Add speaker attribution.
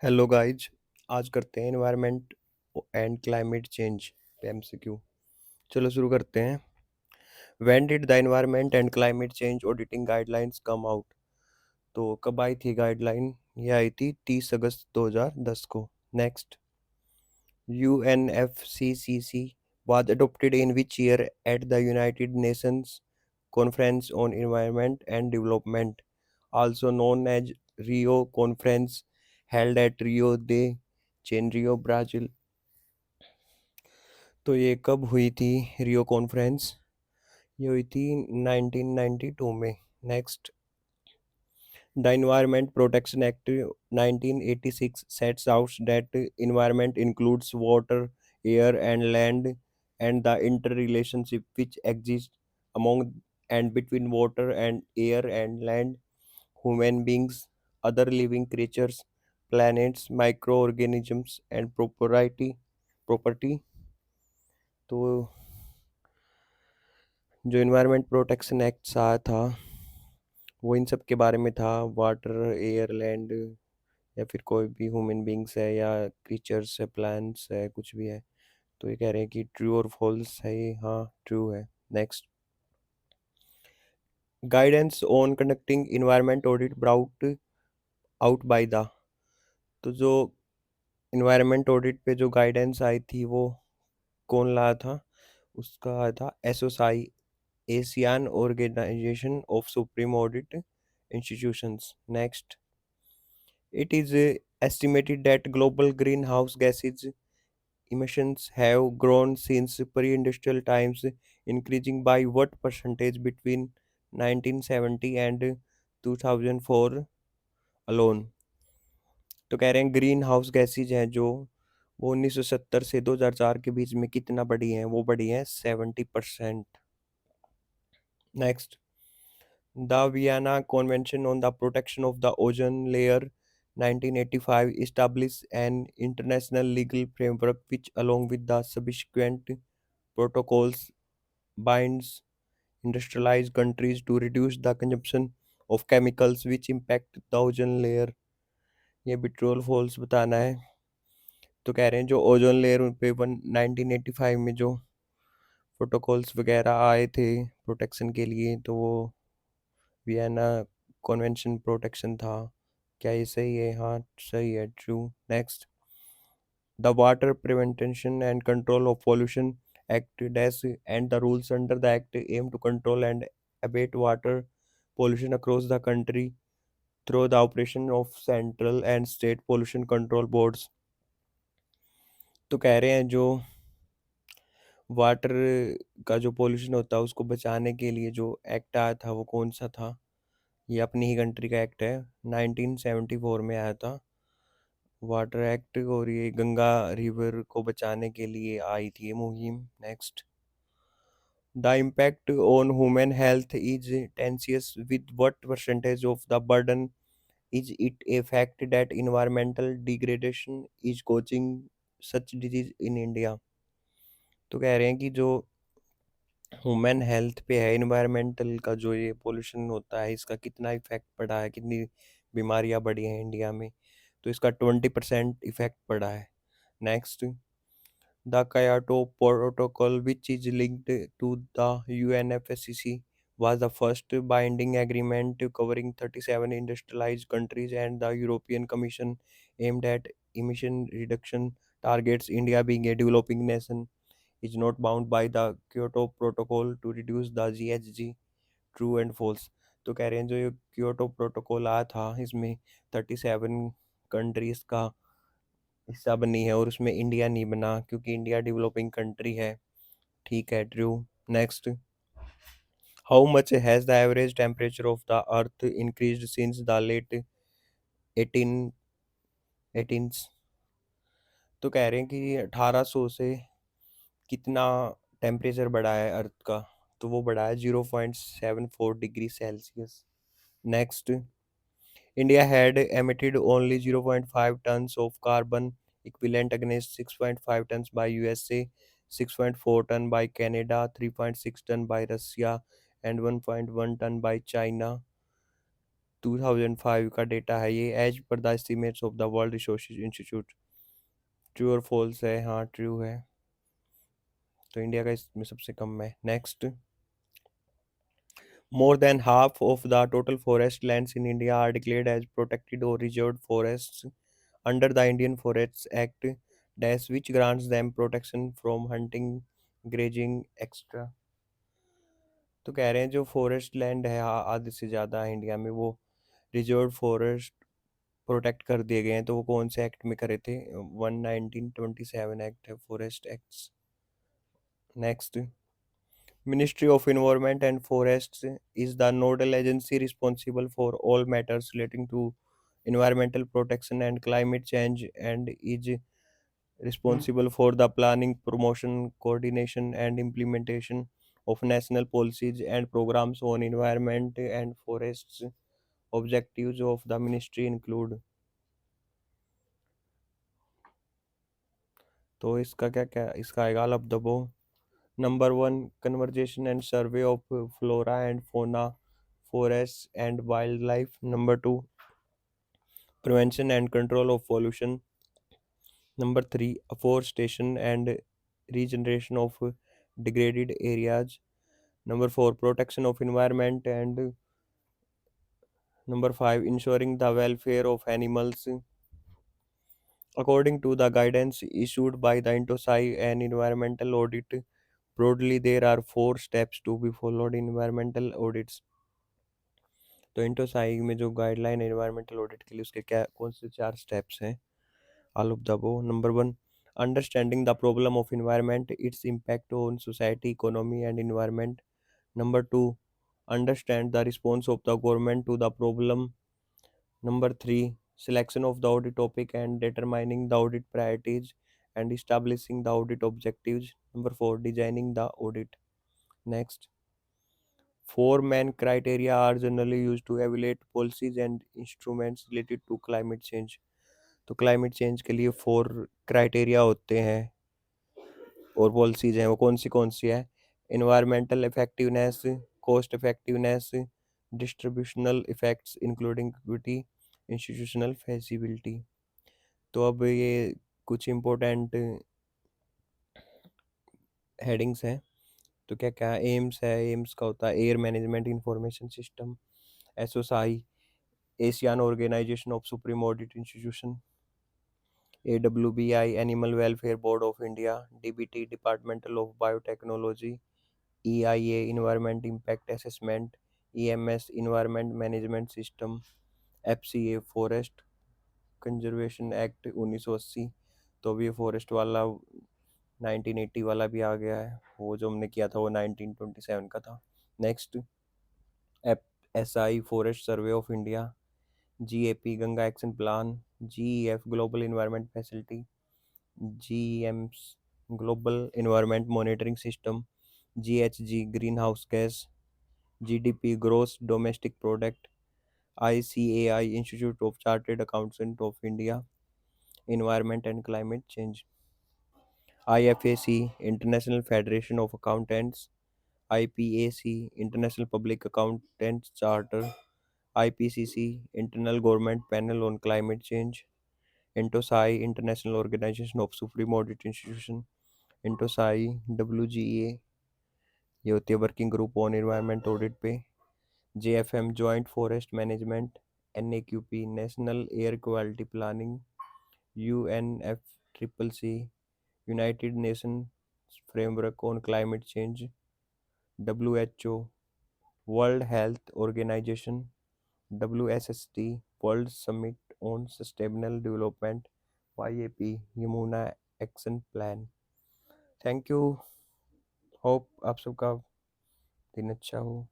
Speaker 1: Hello guys. आज करते हैं एनवायरनमेंट एंड क्लाइमेट चेंज पे एमसीक्यू। चलो शुरू करते हैं। When did the environment and climate change auditing guidelines come out? तो कब आई थी गाइडलाइन? ये आई थी 30 अगस्त 2010 को। Next, UNFCCC was adopted in which year at the United Nations Conference on Environment and Development, also known as Rio Conference, held at Rio de Janeiro, Brazil? तो ये कब हुई थी रियो कॉन्फ्रेंस? ये हुई थी 1992 में। Next, the Environment Protection Act 1986 sets out that environment includes water, air, and land, and the interrelationship which exists among and between water and air and land, human beings, other living creatures, planets, microorganisms, and property। तो जो environment protection act आया था वो इन सब के बारे में था। वाटर, एयर, लैंड, या फिर कोई भी ह्यूमन बींग्स है या क्रीचर्स है, प्लांट्स है, कुछ भी है। तो ये कह रहे हैं कि ट्रू और फॉल्स है ये? हाँ, ट्रू है। Next, guidance on conducting environment audit brought out by the. तो जो इन्वायरमेंट ऑडिट पे जो गाइडेंस आई थी वो कौन लाया था? उसका आया था ASOSAI, Asian Organisation of supreme Audit Institutions. Next, it is estimated that global greenhouse gases emissions have grown since pre-industrial times, increasing by what percentage between 1970 and 2004 alone? तो कह रहे हैं ग्रीन हाउस गैसेज हैं जो वो 1970 से 2004 के बीच में कितना बढ़ी हैं? वो बढ़ी हैं 70%। Next, the Vienna Convention on the Protection of the Ozone Layer 1985 established an international legal framework which, along with the subsequent protocols, binds industrialized countries to reduce the consumption of chemicals which impact the ozone layer। ये भी true और false बताना है। तो कह रहे हैं जो ओजोन लेयर पे 1985 में जो प्रोटोकॉल्स वगैरह आए थे प्रोटेक्शन के लिए, तो वो वियना कॉन्वेंशन प्रोटेक्शन था। क्या ये सही है? हाँ, सही है, true. Next, the water prevention and control of pollution act dash and the rules under the act aim to control and abate water pollution across the country through the operation of central and state pollution control boards। तो कह रहे हैं जो water का जो pollution होता है उसको बचाने के लिए जो एक्ट आया था वो कौन सा था? ये अपनी ही कंट्री का एक्ट है, 1974 में आया था वाटर एक्ट, और ये गंगा रिवर को बचाने के लिए आई थी ये मुहिम। Next, the impact on human health is tenacious with what percentage of the burden is it a fact that environmental degradation is causing such disease in India? तो कह रहे हैं कि जो ह्यूमन हेल्थ पे है इन्वायरमेंटल का जो ये पोल्यूशन होता है इसका कितना इफेक्ट पड़ा है, कितनी बीमारियां बढ़ी हैं इंडिया में? तो इसका 20% इफेक्ट पड़ा है। Next, the Kyoto Protocol, which is linked to the UNFCCC, was the first binding agreement covering 37 industrialized countries, and the European Commission aimed at emission reduction targets. India, being a developing nation, is not bound by the Kyoto Protocol to reduce the GHG। True and false? तो कह रहे हैं जो ये Kyoto protocol आया था इसमें 37 countries का हिस्सा बनी है और उसमें इंडिया नहीं बना क्योंकि इंडिया डेवलपिंग कंट्री है। ठीक है, true. Next, how much has the average temperature of the earth increased since the late 18 eighteens? तो कह रहे हैं कि 1800 से कितना टेम्परेचर बढ़ा है अर्थ का? तो वो बढ़ा है 0.74 degree Celsius. Next, India had emitted only 0.5 tons of carbon equivalent against 6.5 tons by USA, 6.4 ton by Canada, 3.6 ton by Russia, and 1.1 ton by China. 2005 का डेटा है ये, as per the estimates of the World Resource Institute. True और false है? हाँ true है, तो India का इसमें सबसे कम है। Next, more than half of the total forest lands in India are declared as protected or reserved forests under the Indian Forests Act, dash which grants them protection from hunting, grazing, extra। तो कह रहे हैं जो forest land है आधे से ज़्यादा India में, वो रिजर्व फॉरेस्ट प्रोटेक्ट कर दिए गए हैं। तो वो कौन से एक्ट में करे थे? 1927 एक्ट है, forest acts. Next, Ministry of Environment and Forests is the nodal agency responsible for all matters relating to environmental protection and climate change, and is responsible for the planning, promotion, coordination, and implementation of national policies and programs on environment and forests। Objectives of the ministry include, तो इसका क्या क्या इसका आएगा? लब दबो। Number one, conservation and survey of flora and fauna, forests and wildlife। Number two, prevention and control of pollution। Number three, afforestation and regeneration of degraded areas। Number four, protection of environment, and number five, ensuring the welfare of animals according to the guidance issued by the INTOSAI and environmental audit। Broadly, there are four steps to be followed in environmental audits। तो इंटोसाई में जो guideline है environmental audit के लिए, उसके क्या कौन से चार स्टेप्स हैं? आलूब दबो। Number one, understanding the problem of environment, it's impact on society, economy and environment। Number two, understand the response of the government to the problem। Number three, selection of the audit topic and determining the audit priorities and establishing the audit objectives। Number four, designing the audit। Next, four main criteria are generally used to evaluate policies and instruments related to climate change। तो climate change के लिए four criteria होते हैं और policies हैं, वो कौन सी है? Environmental effectiveness, cost effectiveness, distributional effects including equity, institutional feasibility. तो अब ये कुछ इम्पोर्टेंट हेडिंग्स हैं। तो क्या क्या एम्स है? एम्स का होता है air management information system. ASOSAI, Asian Organisation of supreme audit Institution. AWBI, Animal Welfare Board of India. DBT, departmental of biotechnology. EIA, environment impact assessment. EMS, environment management system. FCA, forest conservation act 1980। तो अभी forest वाला 1980 वाला भी आ गया है, वो जो हमने किया था वो 1927 का था। Next, SI, forest survey of India. GAP, Ganga action plan. GEF, global environment facility. GEMS, global environment monitoring system. GHG, green house gas. GDP, gross domestic product. ICAI, institute of chartered accountant of India, environment and climate change. IFAC, international federation of accountants. IPAC, international public accountants charter. IPCC, internal government panel on climate change. INTOSAI, international organisation of supreme audit institution. INTOSAI, WGA, ये होती है working group on environment audit पे। JFM, joint forest management. NAQP, national air quality planning. UNFCCC, united nation framework on climate change. WHO, world health organisation. WSST, world summit on sustainable development. YAP, Yamuna action plan. Thank you. Hope आप सबका दिन अच्छा हो।